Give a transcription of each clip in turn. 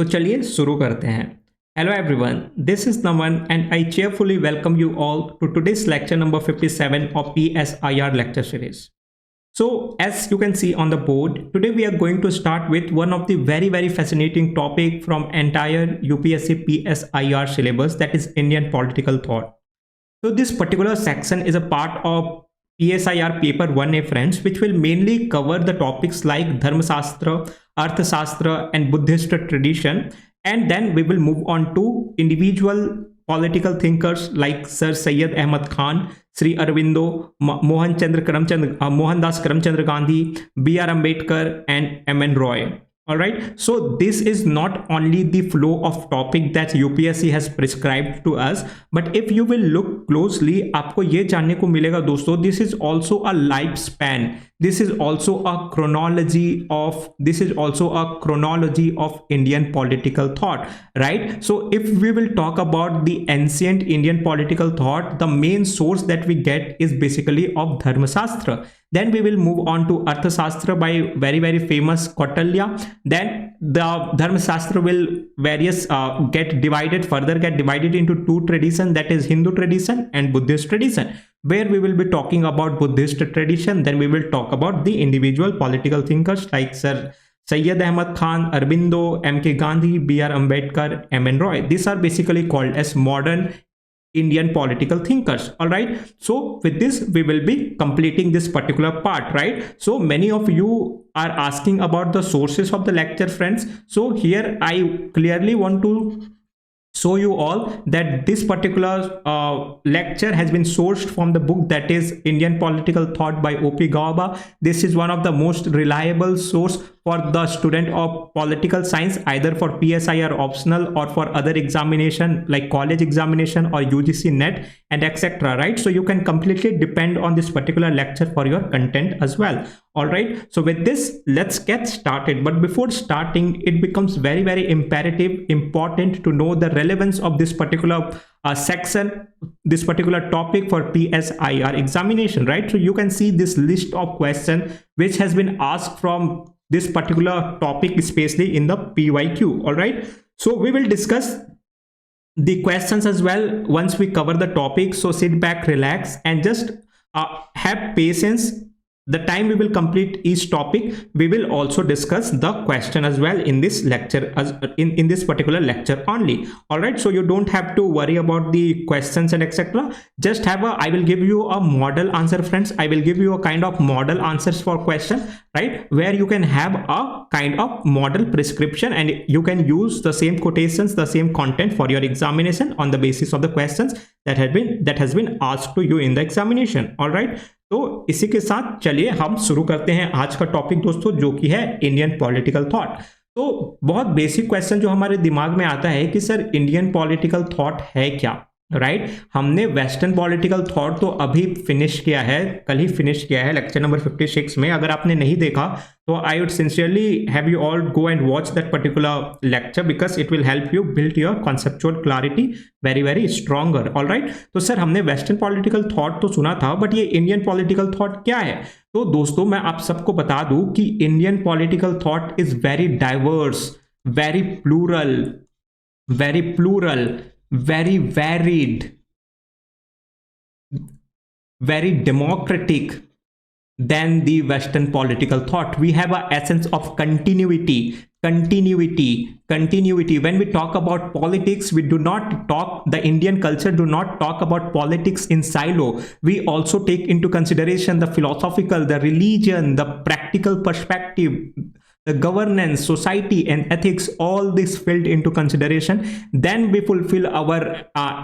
तो चलिए शुरू करते हैं। Hello everyone, this is Naman and I cheerfully welcome you all to today's lecture number 57 of PSIR lecture series. So as you can see on the board, today we are going to start with one of the very fascinating topic from entire UPSC PSIR syllabus, that is Indian political thought. So this particular section is a part of PSIR paper 1A friends, which will mainly cover the topics like Dharma Shastra, Arthashastra and Buddhist tradition, and then we will move on to individual political thinkers like Sir Syed Ahmad Khan, Sri Aurobindo, Mohandas Karamchandra Gandhi, B.R. Ambedkar and M.N. Roy. Alright, so this is not only the flow of topic that UPSC has prescribed to us, but if you will look closely, आपको ये जानने को मिलेगा दोस्तों, this is also a lifespan, this is also a chronology of Indian political thought, right? So if we will talk about the ancient Indian political thought, the main source that we get is basically of Dharma Shastra. Then we will move on to Arthashastra by very famous Kautilya. Then the Dharma Shastra will get divided into two traditions, that is Hindu tradition and Buddhist tradition, where we will be talking about Buddhist tradition. Then we will talk about the individual political thinkers like Sir Syed Ahmad Khan, Aurobindo, M.K. Gandhi, B.R. Ambedkar, M.N. Roy. These are basically called as modern Indian political thinkers. All right, so with this we will be completing this particular part, right? So many of you are asking about the sources of the lecture friends. So here I clearly want to show you all that this particular lecture has been sourced from the book, that is Indian Political Thought by O.P. Gauba. This is one of the most reliable source for the student of political science, either for PSIR optional or for other examination like college examination or UGC NET and etc. right? So you can completely depend on this particular lecture for your content as well. All right, so with this let's get started. But before starting, it becomes very important to know the relevance of this particular section, this particular topic for PSIR examination, right? So you can see this list of questions which has been asked from this particular topic, especially in the PYQ. All right, so we will discuss the questions as well once we cover the topic. So sit back, relax and just have patience. The time we will complete each topic, we will also discuss the question as well in this lecture, as in this particular lecture only. All right, so you don't have to worry about the questions and etc. Just have I will give you a model answer friends. I will give you a kind of model answers for question, right, where you can have a kind of model prescription and you can use the same quotations, the same content for your examination on the basis of the questions that has been asked to you in the examination. All right, तो इसी के साथ चलिए हम शुरू करते हैं आज का टॉपिक दोस्तों, जो कि है इंडियन पॉलिटिकल थॉट। तो बहुत बेसिक क्वेश्चन जो हमारे दिमाग में आता है कि सर इंडियन पॉलिटिकल थॉट है क्या, राइट? हमने वेस्टर्न पॉलिटिकल थॉट तो अभी फिनिश किया है, कल ही फिनिश किया है लेक्चर नंबर 56 में। अगर आपने नहीं देखा तो I would sincerely have you all go and watch that particular lecture because it will help you build your conceptual clarity very stronger. All right, तो सर हमने वेस्टर्न पॉलिटिकल थॉट तो सुना था, बट ये इंडियन पॉलिटिकल थॉट क्या है? तो दोस्तों मैं आप सबको बता दूं कि Indian political thought is very diverse, very plural, very varied, very democratic than the Western political thought. We have a essence of continuity. When we talk about politics, we do not talk, the Indian culture do not talk about politics in silo. We also take into consideration the philosophical, the religion, the practical perspective, the governance, society and ethics, all this filled into consideration. Then we fulfill our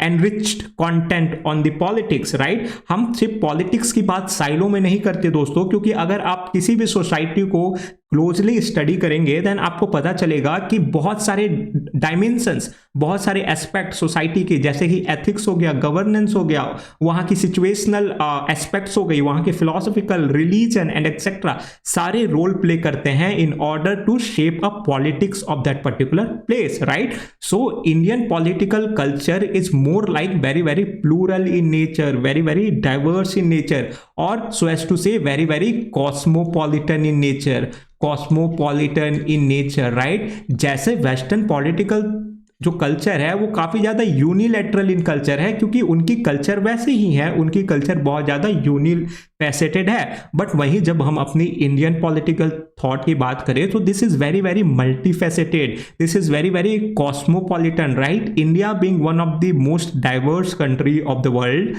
enriched content on the politics, right? हम सिर्फ politics की बात silo में नहीं करते दोस्तों, क्योंकि अगर आप किसी भी सोसाइटी को क्लोजली स्टडी करेंगे देन आपको पता चलेगा कि बहुत सारे डायमेंशंस, बहुत सारे एस्पेक्ट सोसाइटी के, जैसे कि एथिक्स हो गया, गवर्नेंस हो गया, वहाँ की सिचुएशनल एस्पेक्ट्स हो गई, वहाँ के फिलोसॉफिकल, रिलीजन एंड एक्सेट्रा, सारे रोल प्ले करते हैं in order to shape a politics of that particular place, right? So Indian political culture is more like very plural in nature, very diverse in nature, और so as to say very cosmopolitan in nature, cosmopolitan in nature, right. जैसे western political जो culture है वो काफ़ी ज़्यादा unilateral in culture है, क्योंकि उनकी कल्चर वैसे ही है, उनकी कल्चर बहुत ज़्यादा यूनिफैसेटेड है। बट वहीं जब हम अपनी इंडियन पॉलिटिकल थॉट की बात करें तो this is very very multifaceted, this is very very cosmopolitan, right. India being one of the most diverse country of the world,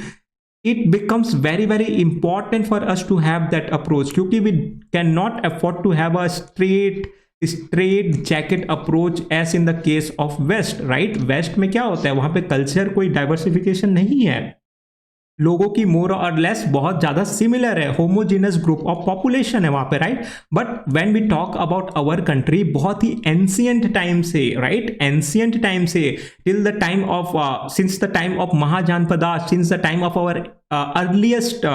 it becomes very very important for us to have that approach, क्योंकि we cannot afford to have a straight jacket approach as in the case of west, right। West में क्या होता है, वहां पे culture कोई diversification नहीं है, लोगों की मोर और लेस बहुत ज्यादा सिमिलर है, होमोजेनस ग्रुप ऑफ पॉपुलेशन है वहां पे, right. But when we talk about our country, बहुत ही एंशियंट टाइम से, राइट, एंशियंट टाइम से till the time of since the time of Mahajanapada, since the time of our earliest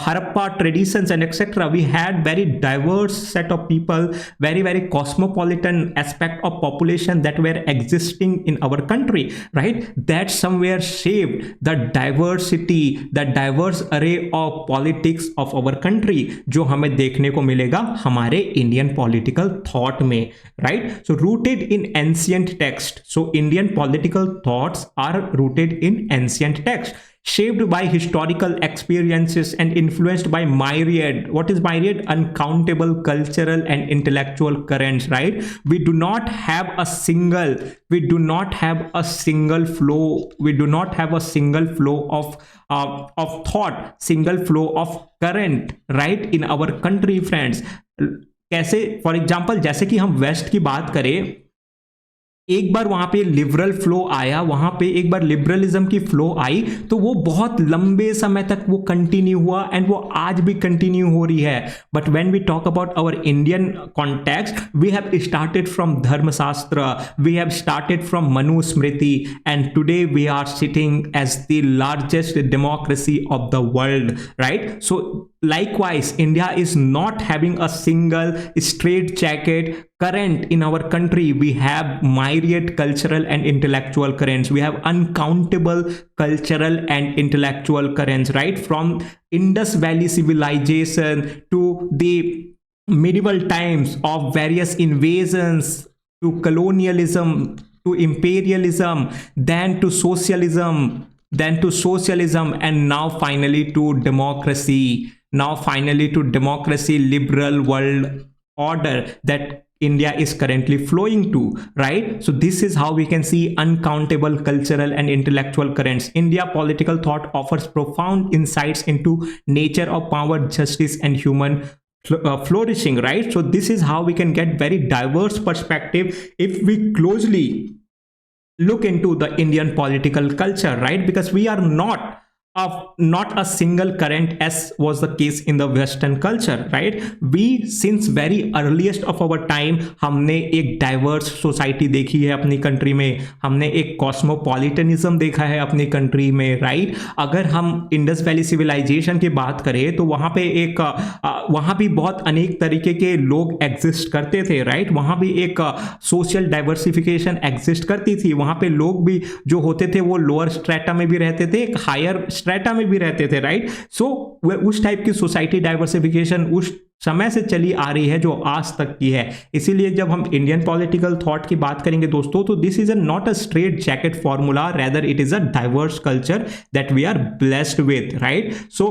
Harappa traditions and etc., we had very diverse set of people, very very cosmopolitan aspect of population that were existing in our country, right। That somewhere shaped the diversity, the diverse array of politics of our country, जो हमें देखने को मिलेगा हमारे Indian political thought में, right. So rooted in ancient text, so Indian political thoughts are rooted in ancient text, shaped by historical experiences and influenced by myriad, what is myriad, uncountable cultural and intellectual currents, right। we do not have a single flow, we do not have a single flow of thought, single flow of current, right, in our country, friends। कैसे, for example जैसे कि हम waste की बात करें, एक बार वहां पे लिबरल फ्लो आया, वहां पे एक बार लिबरलिज्म की फ्लो आई, तो वो बहुत लंबे समय तक वो कंटिन्यू हुआ एंड वो आज भी कंटिन्यू हो रही है। But when we talk about our Indian context, we have started from Dharmashastra, we have started from Manusmriti, and today we are sitting as the largest democracy of the world, right. So likewise, India is not having a single straight jacket current in our country. We have myriad cultural and intellectual currents, we have uncountable cultural and intellectual currents, right, from Indus Valley civilization to the medieval times of various invasions, to colonialism, to imperialism, then to socialism, and now finally to democracy, liberal world order that India is currently flowing to, right। so this is how we can see uncountable cultural and intellectual currents. India political thought offers profound insights into nature of power, justice and human flourishing, right। so this is how we can get very diverse perspective if we closely look into the Indian political culture, right, because we are not a single current as was the case in the western culture, right। we since very earliest of our time हमने एक diverse society देखी है अपनी country में, हमने एक कॉस्मोपॉलिटनिज्म देखा है अपनी कंट्री में, राइट। अगर हम इंडस वैली सिविलाइजेशन की बात करें तो वहाँ पे वहाँ भी बहुत अनेक तरीके के लोग एग्जिस्ट करते थे, राइट। वहाँ भी एक सोशल डाइवर्सिफिकेशन एग्जिस्ट करती थी, वहाँ पे लोग भी जो होते थे वो लोअर स्ट्रेटा में भी रहते थे, एक हायर स्ट्रेटा में भी रहते थे, राइट। सो उस टाइप की सोसाइटी डाइवर्सिफिकेशन उस समय से चली आ रही है जो आज तक की है। इसीलिए जब हम इंडियन पॉलिटिकल थॉट की बात करेंगे दोस्तों, तो this is not a straitjacket formula, rather it is a diverse culture that we are blessed with, right. So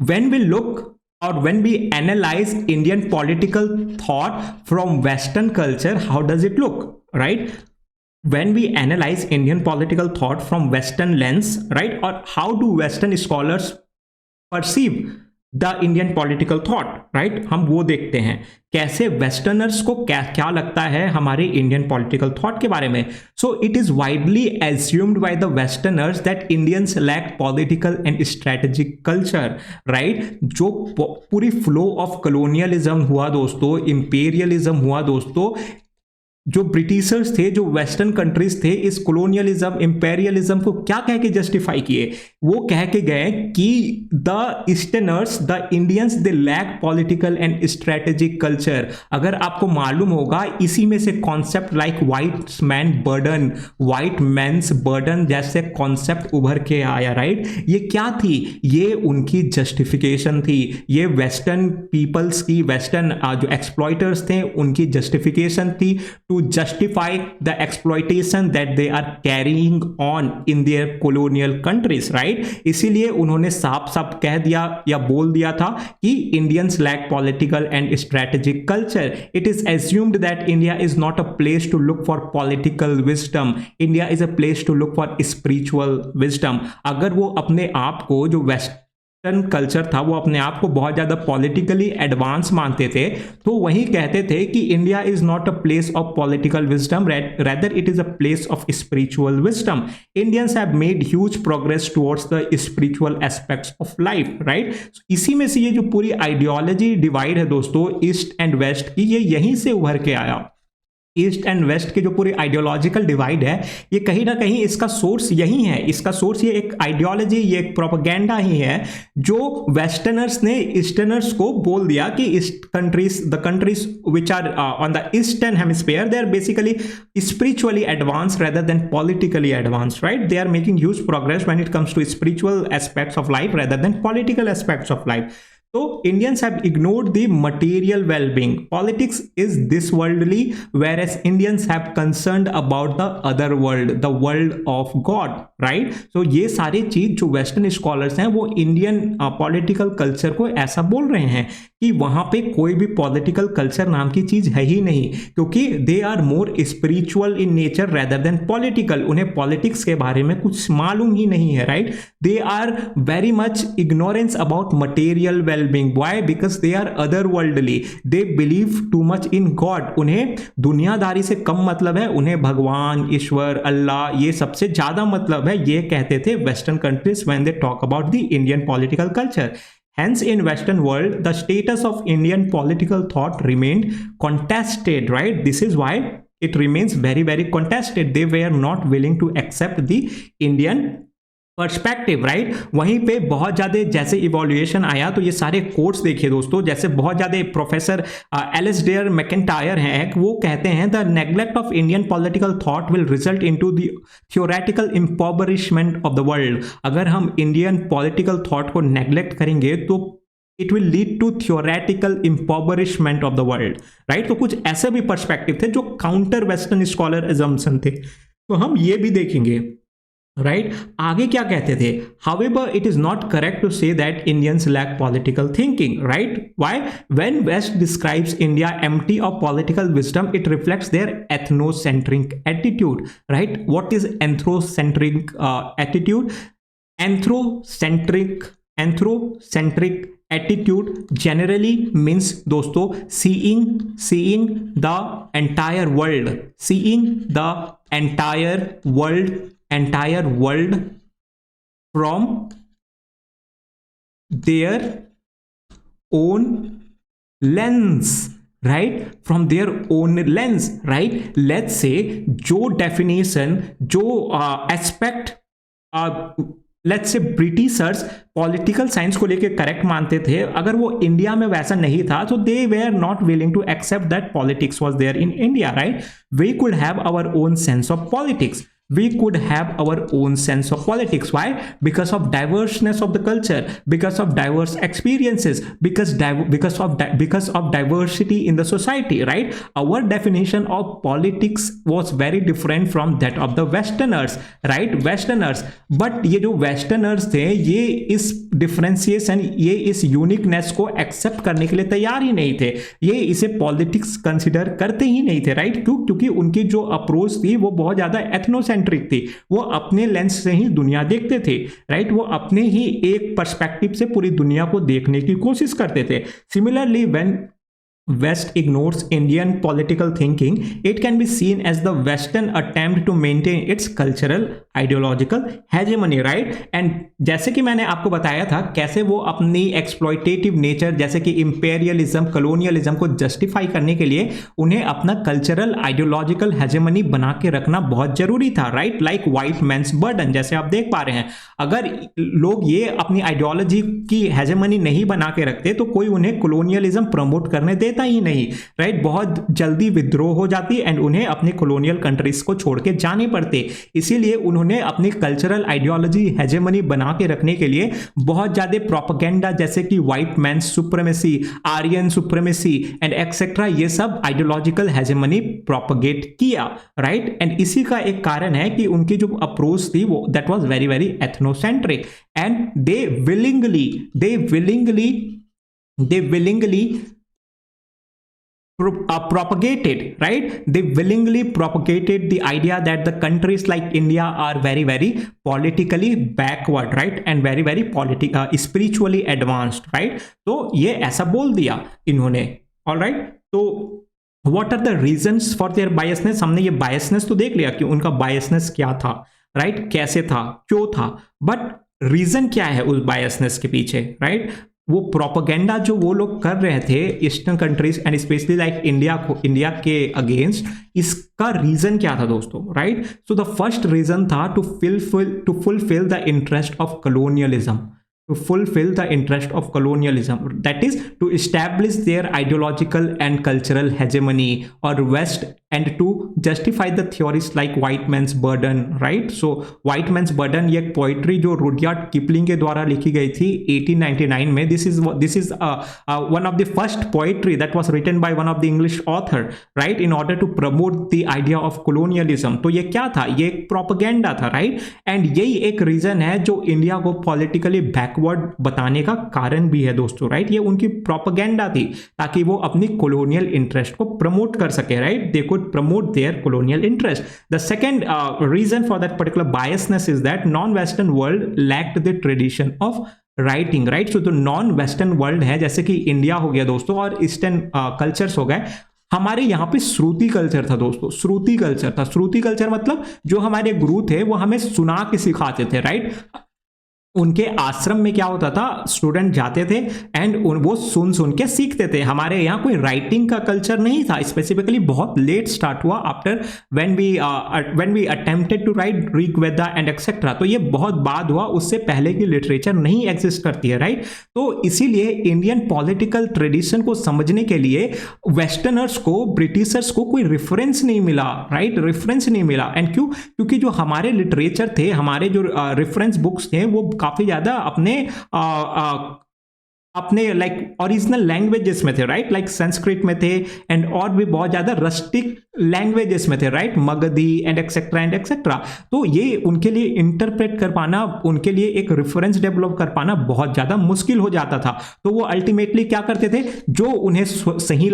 when we look or when we analyze Indian political thought from Western culture, how does it look, right? When we analyze Indian political thought from Western lens, right, or how do Western scholars perceive the Indian political thought, right, हम वो देखते हैं कैसे westerners को क्या लगता है हमारे इंडियन पॉलिटिकल थॉट के बारे में। So it is widely assumed by the westerners that Indians lack political and strategic culture, right. जो पूरी फ्लो ऑफ कलोनियलिज्म हुआ दोस्तों, इंपेरियलिज्म हुआ दोस्तों, जो ब्रिटिशर्स थे, जो वेस्टर्न कंट्रीज थे, इस कॉलोनियलिज्म, इंपेरियलिज्म को क्या कह के जस्टिफाई किए? वो कह के गए कि the Easterners, the Indians, they lack political and strategic culture. अगर आपको मालूम होगा, इसी में से concept like white man's burden जैसे कॉन्सेप्ट उभर के आया, राइट? ये क्या थी? ये उनकी जस्टिफिकेशन थी, ये वेस्टर्न पीपल्स की, वेस्टर्न जो एक्सप्लॉइटर्स थे उनकी जस्टिफिकेशन थी to justify the exploitation that they are carrying on in their colonial countries, right? इसीलिए उन्होंने साफ साफ कह दिया या बोल दिया था कि Indians lack political and strategic culture. It is assumed that India is not a place to look for political wisdom. India is a place to look for spiritual wisdom. अगर वो अपने आप को, जो वेस्टर्न कल्चर था, वो अपने आप को बहुत ज़्यादा पॉलिटिकली एडवांस मानते थे, तो वही कहते थे कि India is not a place of political wisdom, rather it is a place of spiritual wisdom. Indians have made huge progress towards the spiritual aspects of life, right? इसी में से ये जो पूरी आइडियोलॉजी डिवाइड है दोस्तों, ईस्ट एंड वेस्ट की, ये यहीं से उभर के आया. ईस्ट एंड वेस्ट के जो पूरी आइडियोलॉजिकल डिवाइड है, ये कहीं ना कहीं इसका सोर्स यही है. इसका सोर्स ये एक आइडियोलॉजी, ये एक प्रोपेगेंडा ही है जो वेस्टर्नर्स ने ईस्टर्नर्स को बोल दिया कि the countries which are on the eastern hemisphere, they are basically spiritually advanced rather than politically advanced, right? They are making huge progress when it comes to spiritual aspects of life rather than political aspects of life. So Indians have ignored the material well-being. Politics is this worldly, whereas Indians have concerned about the other world, the world of God, right? So ये सारी चीज जो western scholars हैं वो Indian political culture को ऐसा बोल रहे हैं कि वहां पे कोई भी पॉलिटिकल कल्चर नाम की चीज है ही नहीं, क्योंकि they are more spiritual in nature rather than political. उन्हें पॉलिटिक्स के बारे में कुछ मालूम ही नहीं है, right? They are very much ignorance about material well-being. Why? Because they are otherworldly. They believe too much in God. उन्हें दुनियादारी से कम मतलब है, उन्हें भगवान, ईश्वर, अल्लाह, ये सबसे ज्यादा मतलब है. ये कहते थे western countries when they talk about the Indian political culture. Hence, in Western world, the status of Indian political thought remained contested, right? This is why it remains very, very contested. They were not willing to accept the Indian perspective, right? वहीं पे बहुत ज़्यादा जैसे evolution आया तो ये सारे quotes देखिए दोस्तों, जैसे बहुत ज़्यादा प्रोफेसर एलिसडेयर मैकेंटायर हैं, वो कहते हैं the neglect of Indian political thought will result into the theoretical impoverishment of the world. अगर हम इंडियन पॉलिटिकल थॉट को नेग्लेक्ट करेंगे तो it will lead to theoretical impoverishment of the world, right? तो कुछ ऐसे भी पर्सपेक्टिव थे जो काउंटर वेस्टर्न स्कॉलर एजम्पशन थे, तो हम ये भी देखेंगे, राइट? आगे क्या कहते थे? However, it is not correct to say that Indians lack political thinking, right? Why? When West describes India empty of political wisdom, it reflects their ethnocentric attitude, right? What is ethnocentric attitude? Ethnocentric attitude generally means दोस्तों seeing the entire world from their own lens, right? From their own lens, right? Let's say जो definition, जो aspect let's say Britishers political science को लेकर correct मानते थे, अगर वो India में वैसा नहीं था तो they were not willing to accept that politics was there in India, right? We could have our own sense of politics. We could have our own sense of politics. Why? Because of diverseness of the culture, because of diverse experiences, because of diversity in the society, right? Our definition of politics was very different from that of the Westerners, right? Westerners, but ये जो Westerners थे, ये इस differentiation, ये इस uniqueness को accept करने के लिए तैयार ही नहीं थे. ये इसे politics consider करते ही नहीं थे, right? क्योंकि उनकी जो approach थी वो बहुत ज्यादा एथनोसेंट्रिक थी. वो अपने लेंस से ही दुनिया देखते थे, राइट? वो अपने ही एक पर्सपेक्टिव से पूरी दुनिया को देखने की कोशिश करते थे. Similarly when West ignores Indian political thinking, it can be seen as the Western attempt to maintain its cultural ideological hegemony, right? And जैसे कि मैंने आपको बताया था कैसे वो अपनी एक्सप्लॉयटेटिव नेचर जैसे कि इंपेरियलिज्म, कलोनियलिज्म को जस्टिफाई करने के लिए उन्हें अपना कल्चरल आइडियोलॉजिकल हेजेमनी बना के रखना बहुत जरूरी था, right? Like white man's burden, जैसे आप देख पा रहे हैं, अगर लोग ये अपनी आइडियोलॉजी की हेजेमनी नहीं बना के रखते तो कोई उन्हें कॉलोनियलिज्म प्रमोट करने देता ही नहीं, राइट? बहुत जल्दी विद्रोह हो जाती एंड उन्हें अपने कॉलोनियल कंट्रीज को छोड़ के जाने पड़ते। इसीलिए उन्होंने अपनी कल्चरल आइडियोलॉजी हेजेमनी बना के रखने के लिए बहुत ज्यादा प्रोपेगेंडा जैसे कि white man supremacy, Aryan supremacy and etcetera, ये सब आइडियोलॉजिकल हेजेमनी प्रोपेगेट किया, राइट? एंड इसी का एक कारण है कि उनकी जो अप्रोच थी वो that was very very ethnocentric and they willingly propagated, right? They willingly propagated the idea that the countries like India are very very politically backward, right? And very very spiritually advanced, right? तो ये ऐसा बोल दिया इन्होंने, all right? तो what are the reasons for their biasness? हमने ये biasness तो देख लिया कि उनका biasness क्या था, right? कैसे था, क्यों था, but रीजन क्या है उस बायसनेस के पीछे, राइट? वो प्रोपेगेंडा जो वो लोग कर रहे थे eastern countries and specially like India के अगेंस्ट, इसका रीजन क्या था दोस्तों, right? So the first reason था to fulfil the interest of colonialism, that is to establish their ideological and cultural hegemony or West and to justify the theories like white man's burden, right? So white man's burden ये एक poetry जो Rudyard Kipling के द्वारा लिखी गई थी 1899 में, this is one of the first poetry that was written by one of the English author, right? In order to promote the idea of colonialism. तो ये क्या था, ये एक प्रोपेगेंडा था, राइट? एंड यही एक रीजन है जो इंडिया को पॉलिटिकली बैकवर्ड बताने का कारण भी है दोस्तों, राइट? ये उनकी प्रोपेगेंडा थी ताकि वो अपनी कॉलोनियल इंटरेस्ट को प्रमोट कर सके, right? They could promote their colonial interest. The second reason for that particular biasness is that non-Western world lacked the tradition of writing, right? So the non-Western world है जैसे कि India हो गया दोस्तों और ईस्टर्न कल्चर्स हो गए, हमारे यहाँ पे श्रुति कल्चर था दोस्तों, श्रुति कल्चर था। श्रुति कल्चर मतलब जो हमारे गुरु थे वो हमें सुना के सिखाते थे, राइट? उनके आश्रम में क्या होता था, स्टूडेंट जाते थे एंड वो सुन के सीखते थे। हमारे यहाँ कोई राइटिंग का कल्चर नहीं था, स्पेसिफिकली बहुत लेट स्टार्ट हुआ after when we attempted to write Rigveda and etcetera. तो ये बहुत बाद हुआ, उससे पहले की लिटरेचर नहीं एग्जिस्ट करती है, राइट? तो इसीलिए इंडियन पॉलिटिकल ट्रेडिशन को समझने के लिए वेस्टर्नर्स को, ब्रिटिशर्स को कोई रेफरेंस नहीं मिला, राइट? रेफरेंस नहीं मिला। एंड क्यों? क्योंकि जो हमारे लिटरेचर थे, हमारे जो रेफरेंस बुक्स थे वो काफी ज्यादा अपने लाइक ओरिजिनल लैंग्वेजेस में थे, राइट? लाइक संस्कृत में थे एंड और भी बहुत ज्यादा रस्टिक लैंग्वेजेस में थे, राइट? Magdhi and etcetera. तो ये उनके लिए इंटरप्रेट कर पाना, उनके लिए एक रेफरेंस डेवलप कर पाना बहुत ज्यादा मुश्किल हो जाता था। तो वो अल्टीमेटली क्या करते थे, जो उन्हें सही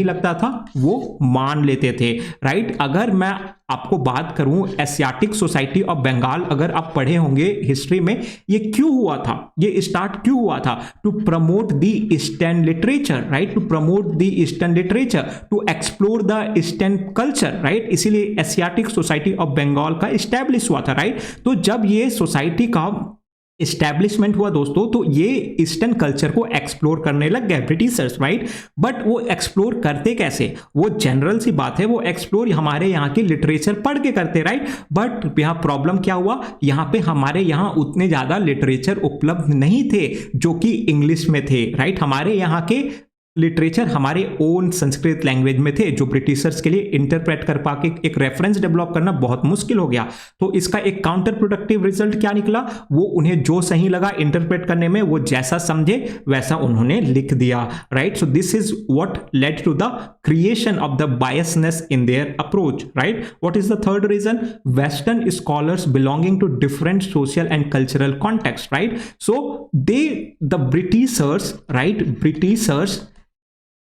लगता था वो मान लेते थे, राइट? अगर मैं आपको बात करूं एशियाटिक सोसाइटी ऑफ बंगाल, अगर आप पढ़े होंगे हिस्ट्री में, ये क्यों हुआ था, ये स्टार्ट क्यों हुआ था? To promote the eastern literature, right? To promote the eastern literature, to explore the eastern culture, right? इसीलिए एशियाटिक सोसाइटी ऑफ बंगाल का इस्टेब्लिश हुआ था, राइट? तो जब ये सोसाइटी का इस्टेब्लिशमेंट हुआ दोस्तों, तो ये ईस्टर्न कल्चर को एक्सप्लोर करने लग गए ब्रिटिशर्स, राइट? बट वो एक्सप्लोर करते कैसे, वो जनरल सी बात है, वो एक्सप्लोर हमारे यहाँ की लिटरेचर पढ़ के करते, राइट? बट यहाँ प्रॉब्लम क्या हुआ, यहाँ पे हमारे यहाँ उतने ज्यादा लिटरेचर उपलब्ध नहीं थे जो कि इंग्लिश में थे, राइट? हमारे यहाँ के लिटरेचर हमारे ओन संस्कृत लैंग्वेज में थे, जो ब्रिटिशर्स के लिए इंटरप्रेट कर पाके एक रेफरेंस डेवलप करना बहुत मुश्किल हो गया। तो इसका एक काउंटर प्रोडक्टिव रिजल्ट क्या निकला, वो उन्हें जो सही लगा इंटरप्रेट करने में, वो जैसा समझे वैसा उन्होंने लिख दिया, right? So this is what led to the creation of the biasness in their approach, right? What is the third reason? Western scholars belonging to different social and cultural context, right? So the Britishers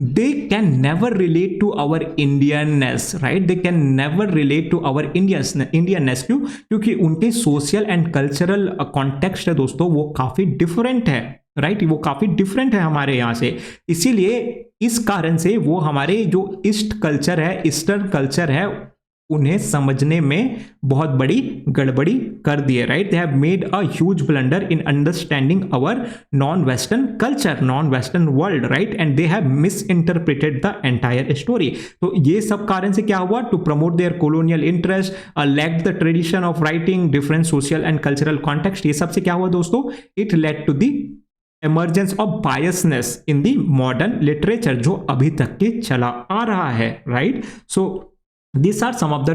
they can never relate to our Indianness, right? They can never relate to our Indianness. क्यों? क्योंकि उनके social and cultural context है दोस्तों, वो काफी different है, right? वो काफी डिफरेंट है हमारे यहाँ से। इसीलिए इस कारण से वो हमारे जो ईस्ट कल्चर है, ईस्टर्न कल्चर है, उन्हें समझने में बहुत बड़ी गड़बड़ी कर दी है, right? They have made a huge blunder in understanding our non western culture, non western world, right? And they have misinterpreted the entire story. तो ये सब कारण से क्या हुआ? To promote their colonial interest, lack the tradition of writing, different social and cultural context, ये सबसे क्या हुआ दोस्तों? It led to the emergence of biasness in the modern literature, जो अभी तक के चला आ रहा है, right? So these are some of the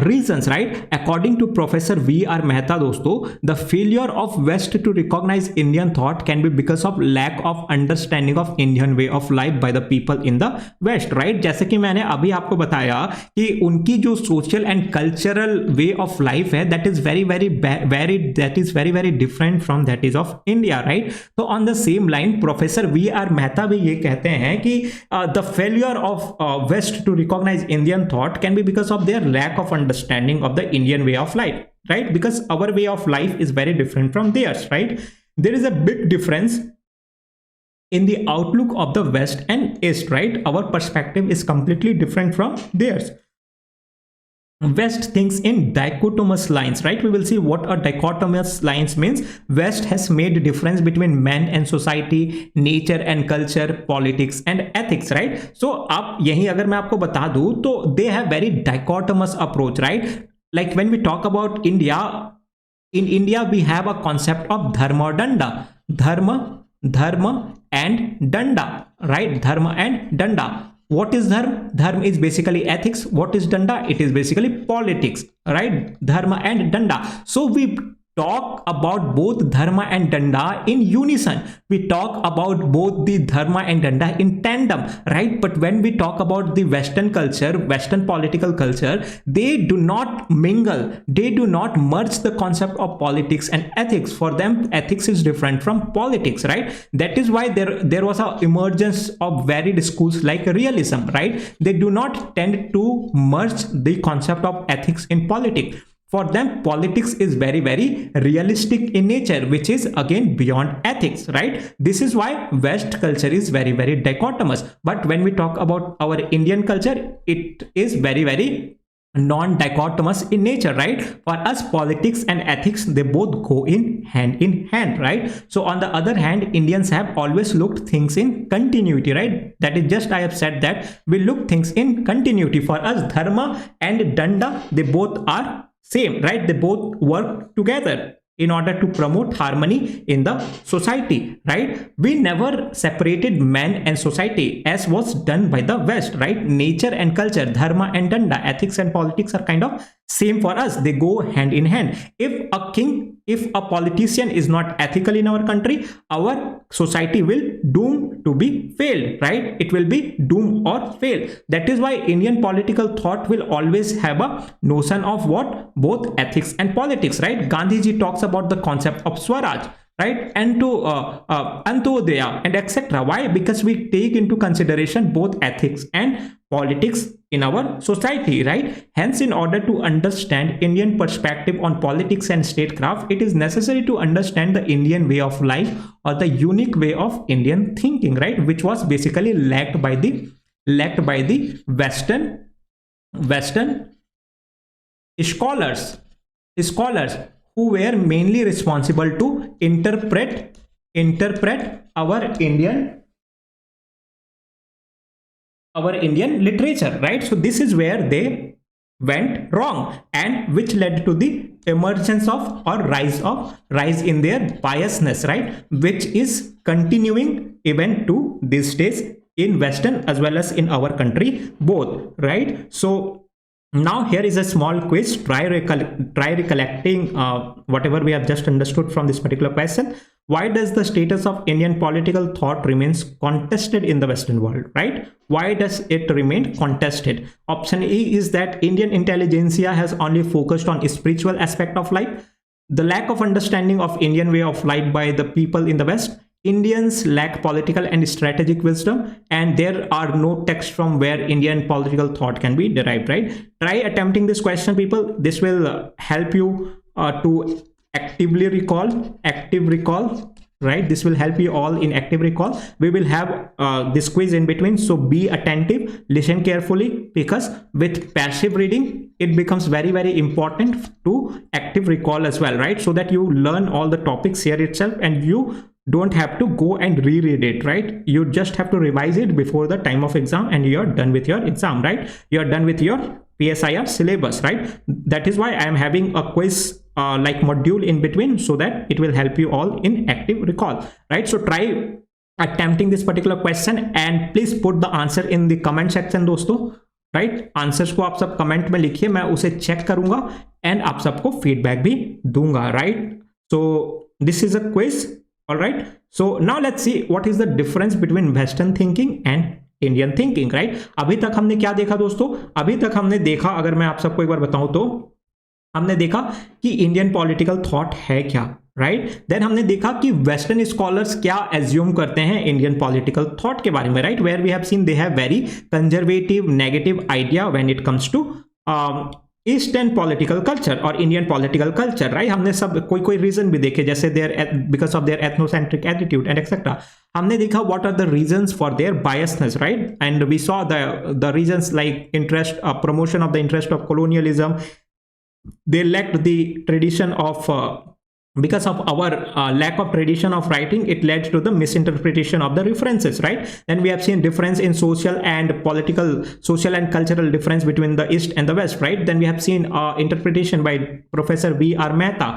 reasons, right? According to Professor V.R. Mehta दोस्तों, the failure of West to recognize Indian thought can be because of lack of understanding of Indian way of life by the people in the West, right? जैसे कि मैंने अभी आपको बताया कि उनकी जो social and cultural way of life है, that is very different from that is of India, right? तो on the same line Professor V.R. Mehta भी ये कहते हैं कि the failure of West to recognize Indian thought can be because of their lack of understanding of the Indian way of life, right? Because our way of life is very different from theirs, right? There is a big difference in the outlook of the West and East, right? Our perspective is completely different from theirs. West thinks in dichotomous lines, right? We will see what a dichotomous lines means. West has made difference between man and society, nature and culture, politics and ethics, right? So आप यही अगर मैं आपको बता दूं तो they have very dichotomous approach, right? Like when we talk about India, in India we have a concept of dharma danda, dharma and danda, right? Dharma and danda. What is dharma? Dharma is basically ethics. What is danda? It is basically politics, right? Dharma and danda. So we talk about both dharma and danda in unison. We talk about both the dharma and danda in tandem, right? But when we talk about the Western culture, Western political culture, they do not mingle. They do not merge the concept of politics and ethics. For them, ethics is different from politics, right? That is why there was a emergence of varied schools like realism, right? They do not tend to merge the concept of ethics in politics. For them, politics is very realistic in nature, which is again beyond ethics, right? This is why West culture is very dichotomous. But when we talk about our Indian culture, it is very non-dichotomous in nature, right? For us, politics and ethics, they both go in hand, right? So on the other hand, Indians have always looked things in continuity, right? That is just, I have said that we look things in continuity. For us, dharma and danda, they both are same, right? They both work together in order to promote harmony in the society, right? We never separated man and society as was done by the West, right? Nature and culture, dharma and danda, ethics and politics are kind of same for us. They go hand in hand. If a politician is not ethical in our country, our society will doom to be failed, right? It will be doom or fail. That is why Indian political thought will always have a notion of what? Both ethics and politics, right? Gandhi ji talks about the concept of Swaraj, right? And to Antodaya and etc. Why? Because we take into consideration both ethics and politics in our society, right? Hence, in order to understand Indian perspective on politics and statecraft, it is necessary to understand the Indian way of life or the unique way of Indian thinking, right? Which was basically lacked by the Western scholars who were mainly responsible to interpret our Indian literature, right? So this is where they went wrong, and which led to the emergence of or rise in their biasness, right? Which is continuing even to these days in Western as well as in our country both, right? So now here is a small quiz. Try recollecting whatever we have just understood from this particular question. Why does the status of Indian political thought remains contested in the Western world, right? Why does it remain contested? Option A is that Indian intelligentsia has only focused on spiritual aspect of life. The lack of understanding of Indian way of life by the people in the West. Indians lack political and strategic wisdom, and there are no texts from where Indian political thought can be derived, right? Try attempting this question, people. This will help you to active recall, right? This will help you all in active recall. We will have this quiz in between, so be attentive, listen carefully, because with passive reading it becomes very, very important to active recall as well, right? So that you learn all the topics here itself and you don't have to go and reread it, right? You just have to revise it before the time of exam and you're done with your exam, right? You're done with your PSIR syllabus, right? That is why I am having a quiz like module in between, so that it will help you all in active recall, right? So try attempting this particular question and please put the answer in the comment section दोस्तों, right? Answers को आप सब comment में लिखिए, मैं उसे check करूंगा and आप सबको फीडबैक भी दूंगा, right? So this is a quiz, alright? So now let's see what is the difference between western thinking and Indian thinking, right? अभी तक हमने क्या देखा दोस्तों? अभी तक हमने देखा, अगर मैं आप सबको एक बार बताऊं तो हमने देखा कि इंडियन पॉलिटिकल थॉट है क्या, राइट? देन हमने देखा कि वेस्टर्न स्कॉलर्स क्या एज्यूम करते हैं इंडियन पॉलिटिकल थॉट के बारे में, right? Where we have seen they have very conservative negative idea when it comes to eastern political culture और इंडियन पॉलिटिकल कल्चर, राइट? हमने सब कोई रीजन भी देखे, जैसे their because of their ethnocentric attitude and etcetera. हमने देखा what are the reasons for their biasness, right? And we saw the reasons like interest, promotion of the interest of colonialism. They lacked the tradition of because of our lack of tradition of writing, it led to the misinterpretation of the references, right? Then we have seen difference in social and cultural difference between the East and the West, right? Then we have seen interpretation by Professor B.R. Mehta,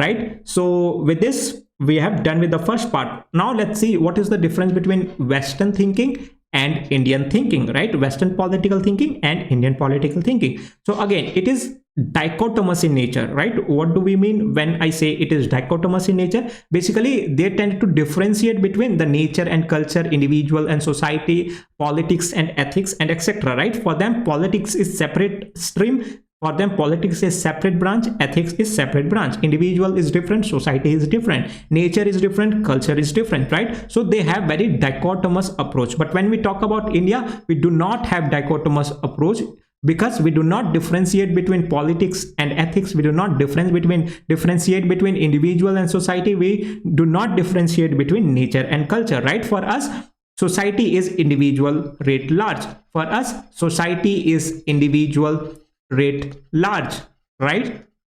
right? So with this we have done with the first part. Now let's see what is the difference between Western thinking and Indian thinking, right? Western political thinking and Indian political thinking. So again, it is dichotomous in nature, right? What do we mean when I say it is dichotomous in nature? Basically they tend to differentiate between the nature and culture, individual and society, politics and ethics and etc., right? For them politics is separate stream, for them politics is separate branch, ethics is separate branch, individual is different, society is different, nature is different, culture is different, right? So they have very dichotomous approach. But when we talk about India, we do not have dichotomous approach, because we do not differentiate between politics and ethics, we do not differentiate between individual and society, we do not differentiate between nature and culture, right? For us society is individual writ large, for us society is individual writ large, right?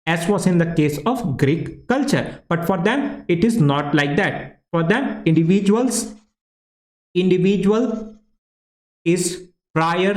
As was in the case of Greek culture. But for them it is not like that. For them individual is prior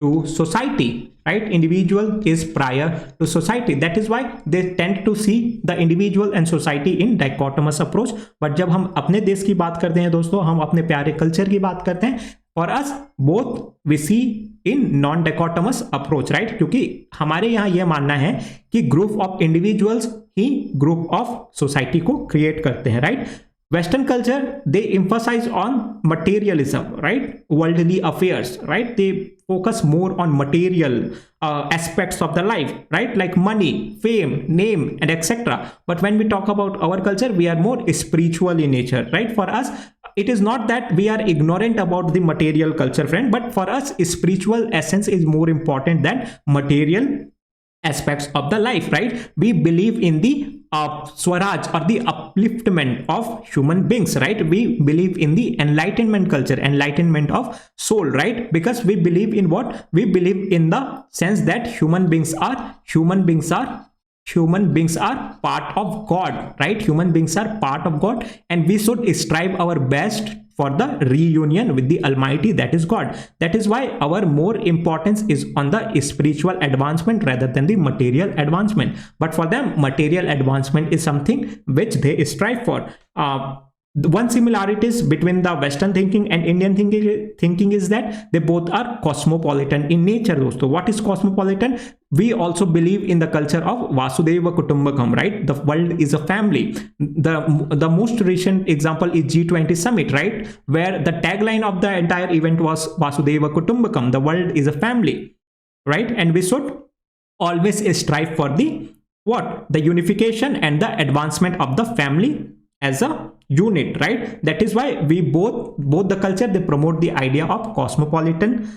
to society, right? Individual is prior to society. That is why they tend to see the individual and society in dichotomous approach. But जब हम अपने देश की बात करते हैं दोस्तों, हम अपने प्यारे कल्चर की बात करते हैं, for us both we see in non dichotomous approach, right? क्योंकि हमारे यहाँ यह मानना है कि group of individuals he group of society को क्रिएट करते हैं, right? Western culture, they emphasize on materialism, right? Worldly affairs, right? They focus more on material aspects of the life, right? Like money, fame, name, and etc. But when we talk about our culture, we are more spiritual in nature, right? For us, it is not that we are ignorant about the material culture, friend, but for us, spiritual essence is more important than material aspects of the life, right? We believe in the Swaraj or the upliftment of human beings, right? We believe in the enlightenment culture, enlightenment of soul, right? Because we believe in what? We believe in the sense that human beings are part of God, right? Human beings are part of God, and we should strive our best for the reunion with the Almighty, that is God. That is why our more importance is on the spiritual advancement rather than the material advancement. But for them, material advancement is something which they strive for. The one similarities between the Western thinking and Indian thinking is that they both are cosmopolitan in nature, dosto. What is cosmopolitan? We also believe in the culture of Vasudhaiva Kutumbakam, right? The world is a family. The most recent example is G20 summit, right? Where the tagline of the entire event was Vasudhaiva Kutumbakam. The world is a family, right? And we should always strive for the what? The unification and the advancement of the family as a unit, right? That is why we both the culture, they promote the idea of cosmopolitan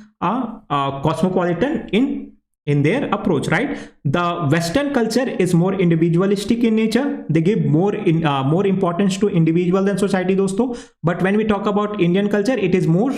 in their approach, right? The Western culture is more individualistic in nature. They give more importance to individual than society, dosto. But when we talk about Indian culture, it is more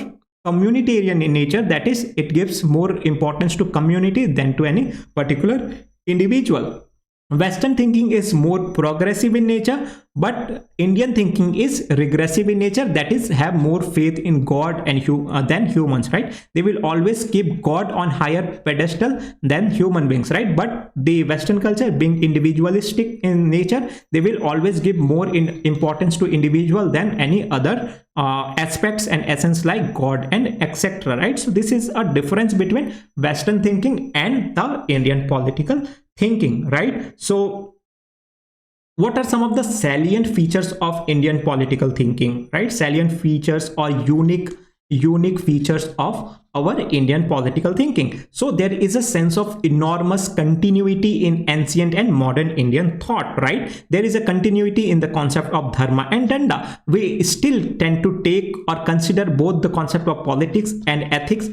communitarian in nature. That is, it gives more importance to community than to any particular individual. Western thinking is more progressive in nature, but Indian thinking is regressive in nature. That is, have more faith in God and than humans, right? They will always keep God on higher pedestal than human beings, right? But the Western culture, being individualistic in nature, they will always give more importance to individual than any other aspects and essence like God and etc., right? So this is a difference between Western thinking and the Indian political thinking, right? So what are some of the salient features of Indian political thinking, right? Salient features or unique features of our Indian political thinking. So there is a sense of enormous continuity in ancient and modern Indian thought, right? There is a continuity in the concept of dharma and danda. We still tend to take or consider both the concept of politics and ethics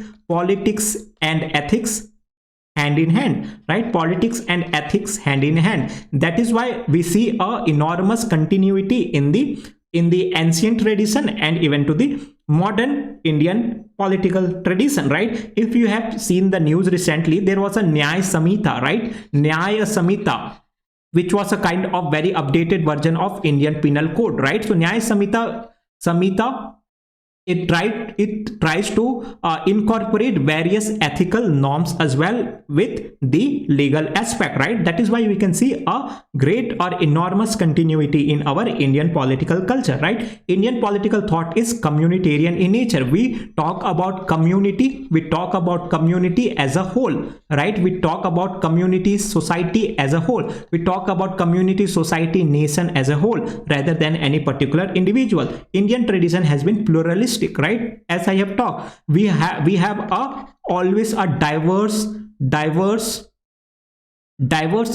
hand in hand, right? Politics and ethics hand in hand. That is why we see a enormous continuity in the ancient tradition and even to the modern Indian political tradition, right? If you have seen the news recently, there was a Nyaya Samhita, right? Nyaya Samhita, which was a kind of very updated version of Indian Penal Code, right? So Nyaya Samhita, it tries to incorporate various ethical norms as well with the legal aspect, right? That is why we can see a great or enormous continuity in our Indian political culture, right? Indian political thought is communitarian in nature. We talk about community, as a whole, right? We talk about community, society as a whole. We talk about community, society, nation as a whole rather than any particular individual. Indian tradition has been pluralistic, right? As I have talked, we have always a diverse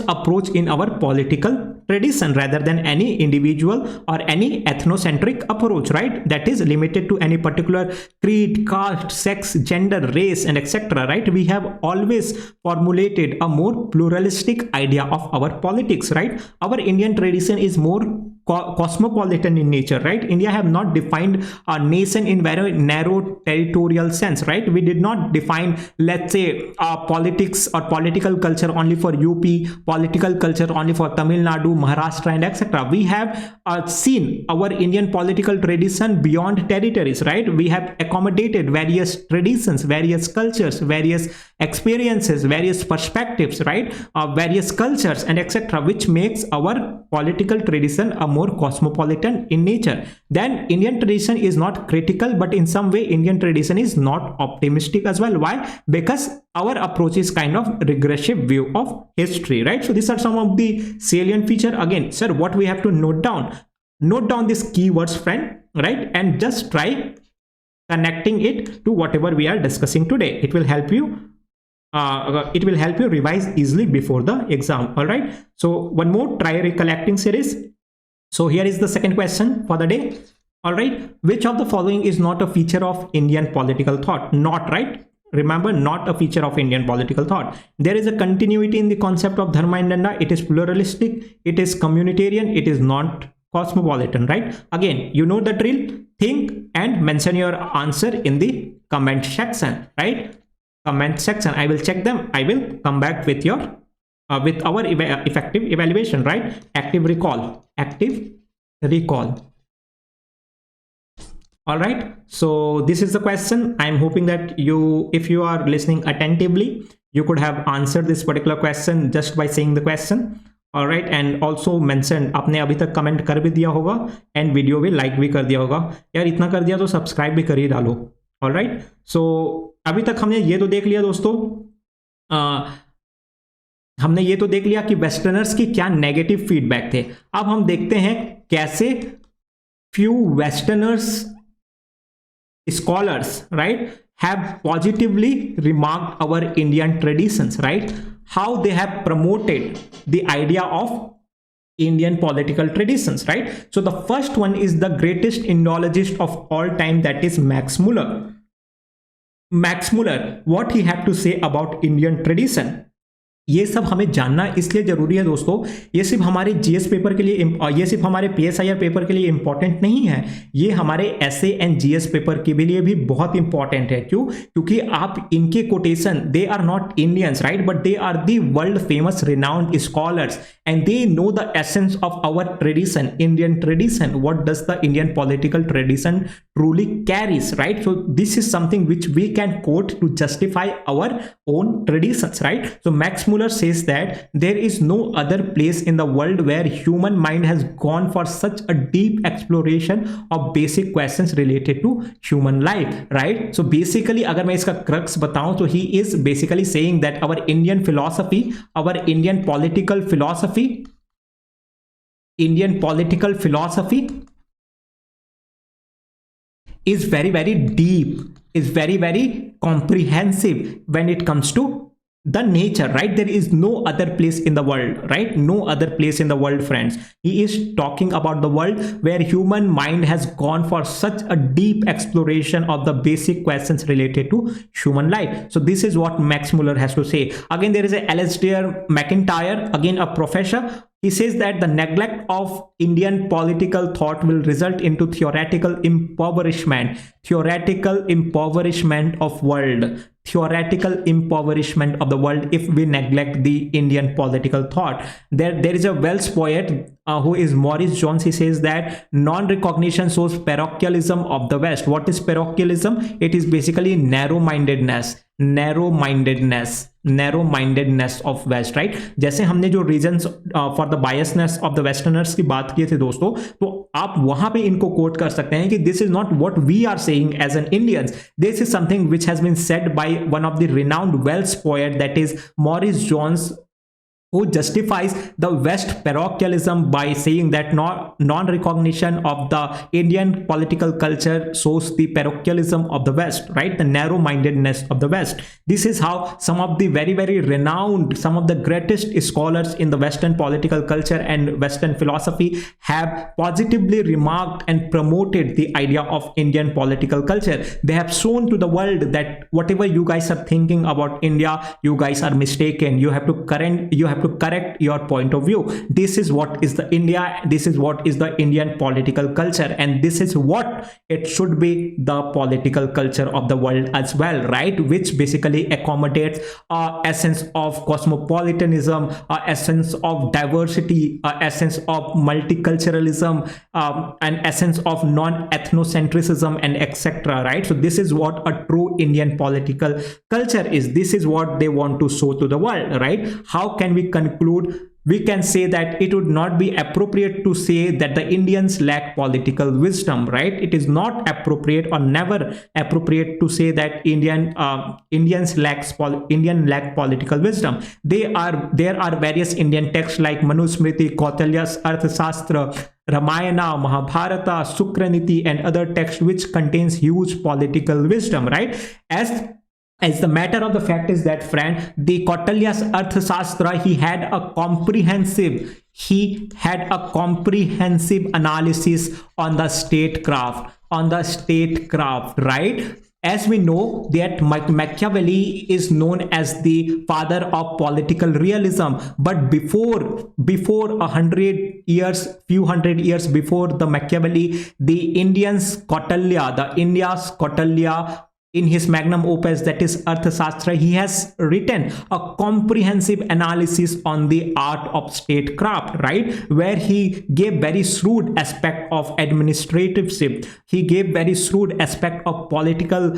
approach in our political tradition rather than any individual or any ethnocentric approach, right? That is limited to any particular creed, caste, sex, gender, race and etc., right? We have always formulated a more pluralistic idea of our politics, right? Our Indian tradition is more cosmopolitan in nature, right? India have not defined a nation in very narrow territorial sense, right? We did not define, let's say, politics or political culture only for UP, political culture only for Tamil Nadu, Maharashtra and etc. We have seen our Indian political tradition beyond territories, right? We have accommodated various traditions, various cultures, various experiences, various perspectives, right? Various cultures and etc., which makes our political tradition a more cosmopolitan in nature. Then Indian tradition is not critical, but in some way Indian tradition is not optimistic as well. Why? Because our approach is kind of regressive view of history, right? So these are some of the salient feature. Again, sir, what we have to note down these keywords, friend, right? And just try connecting it to whatever we are discussing today. It will help you revise easily before the exam. All right, so one more try recollecting series. So here is the second question for the day. All right, which of the following is not a feature of Indian political thought? Not, right? Remember, not a feature of Indian political thought. There is a continuity in the concept of dharma and danda. It is pluralistic, it is communitarian, it is not cosmopolitan, right? Again, you know the drill. Think and mention your answer in the comment section, right? Comment section, I will check them. I will come back with your with our effective evaluation, right? Active recall. All right, so this is the question. I'm hoping that if you are listening attentively, you could have answered this particular question just by saying the question. All right, and also mention, आपने अभी तक comment कर भी दिया होगा and video भी like भी कर दिया होगा यार. इतना कर दिया तो सब्सक्राइब भी कर ही डालो. ऑल राइट, सो अभी तक हमने ये तो देख लिया दोस्तों, हमने ये तो देख लिया कि वेस्टर्नर्स की क्या नेगेटिव फीडबैक थे. अब हम देखते हैं कैसे few westerners scholars, right, have positively remarked our Indian traditions, right? How they have promoted the idea of Indian political traditions, right? So the first one is the greatest Indologist of all time, that is Max Muller. Max Muller, what he had to say about Indian tradition. ये सब हमें जानना इसलिए जरूरी है दोस्तों, ये सिर्फ हमारे जीएस पेपर के लिए, ये सिर्फ हमारे पीएसआईआर पेपर के लिए इंपॉर्टेंट नहीं है, ये हमारे एसए एंड जीएस पेपर के लिए भी बहुत इंपॉर्टेंट है। क्यों? क्योंकि आप इनके quotation, they are not Indians, right, but they are the world famous renowned scholars and they know the essence of our tradition, Indian tradition, what does the Indian political tradition truly carries, right? So this is something which we can quote to justify our own traditions, right? So Max Muller says that there is no other place in the world where human mind has gone for such a deep exploration of basic questions related to human life, right? So basically अगर मैं इसका crux बताऊं तो he is basically saying that our Indian philosophy, our Indian political philosophy is very deep, is very comprehensive when it comes to the nature, right? There is no other place in the world, right? No other place in the world, friends. He is talking about the world where human mind has gone for such a deep exploration of the basic questions related to human life. So this is what Max Muller has to say. Again, there is a Alasdair MacIntyre, again a professor. He says that the neglect of Indian political thought will result into theoretical impoverishment of world, theoretical impoverishment of the world if we neglect the Indian political thought. There is a Welsh poet who is Maurice Jones. He says that non-recognition shows parochialism of the West. What is parochialism? It is basically narrow-mindedness of West, right? जैसे हमने जो reasons for the biasness of the Westerners की बात किए थे दोस्तों, तो आप वहां पे इनको कोट कर सकते हैं कि this is not what we are saying as an Indians. This is something which has been said by one of the renowned Welsh poet, that is Maurice Jones, who justifies the West parochialism by saying that non-recognition of the Indian political culture shows the parochialism of the West, right? The narrow-mindedness of the West. This is how some of the very renowned, some of the greatest scholars in the Western political culture and Western philosophy have positively remarked and promoted the idea of Indian political culture. They have shown to the world that whatever you guys are thinking about India, you guys are mistaken. You have to correct your point of view. This is what is the India, this is what is the Indian political culture, and this is what it should be, the political culture of the world as well, right? Which basically accommodates essence of cosmopolitanism, essence of diversity, essence of multiculturalism, an essence of non-ethnocentrism, and etc., right? So this is what a true Indian political culture is. This is what they want to show to the world, right? How can we conclude? We can say that it would not be appropriate to say that the Indians lack political wisdom, right? It is not appropriate or never appropriate to say that Indians lack political wisdom. There are various Indian texts like Manusmriti, Kautilya's Arthashastra, Ramayana, Mahabharata, Sukraniti, and other texts which contains huge political wisdom, right? As the matter of the fact is that, friend, the Kautilya's Arthashastra, he had a comprehensive analysis on the statecraft, right? As we know that Machiavelli is known as the father of political realism, but before few hundred years before the Machiavelli, India's Kautilya, in his magnum opus, that is Arthashastra, he has written a comprehensive analysis on the art of statecraft, right? Where he gave very shrewd aspect of administrativeship. He gave very shrewd aspect of political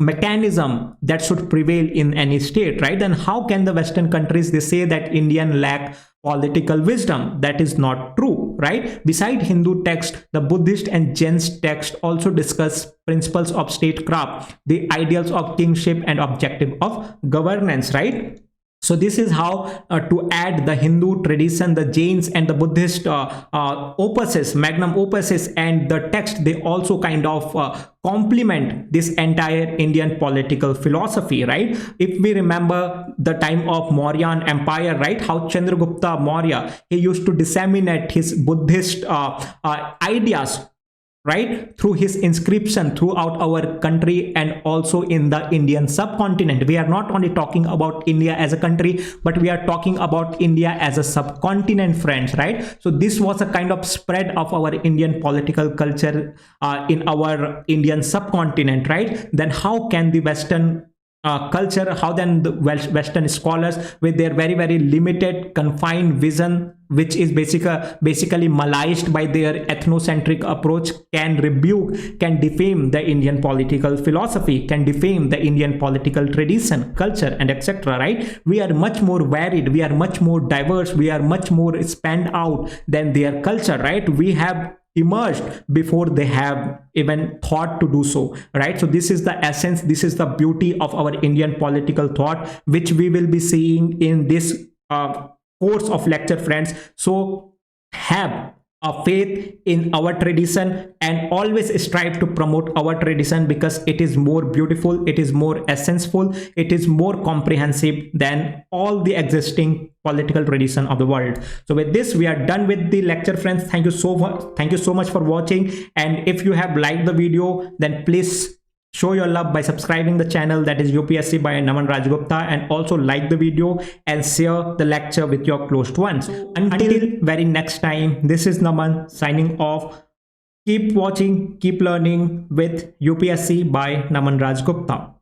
mechanism that should prevail in any state, right? And how can the Western countries, they say that Indian lack political wisdom? That is not true, right? Beside Hindu text, the Buddhist and Jain text also discuss principles of statecraft, the ideals of kingship and objective of governance, right? So this is how to add the Hindu tradition, the Jains and the Buddhist opuses, magnum opuses, and the text, they also kind of complement this entire Indian political philosophy, right? If we remember the time of Mauryan Empire, right, how Chandragupta Maurya, he used to disseminate his Buddhist ideas, right, through his inscription throughout our country and also in the Indian subcontinent. We are not only talking about India as a country, but we are talking about India as a subcontinent, friends, right? So this was a kind of spread of our Indian political culture in our Indian subcontinent, right? Then how can the Western culture, how then the Western scholars with their very very limited confined vision, which is basically maligned by their ethnocentric approach, can rebuke, can defame the Indian political philosophy, can defame the Indian political tradition, culture, and etc., right? We are much more varied, we are much more diverse, we are much more spanned out than their culture, right? We have emerged before they have even thought to do so, right? So this is the essence, this is the beauty of our Indian political thought, which we will be seeing in this course of lecture, friends. So have a faith in our tradition and always strive to promote our tradition, because it is more beautiful, it is more essential, it is more comprehensive than all the existing political tradition of the world. So with this, we are done with the lecture, friends. Thank you so much, thank you so much for watching. And if you have liked the video, then please show your love by subscribing the channel, that is UPSC by Naman Rajgupta, and also like the video and share the lecture with your close ones. So until very next time, this is Naman signing off. Keep watching, keep learning with UPSC by Naman Rajgupta.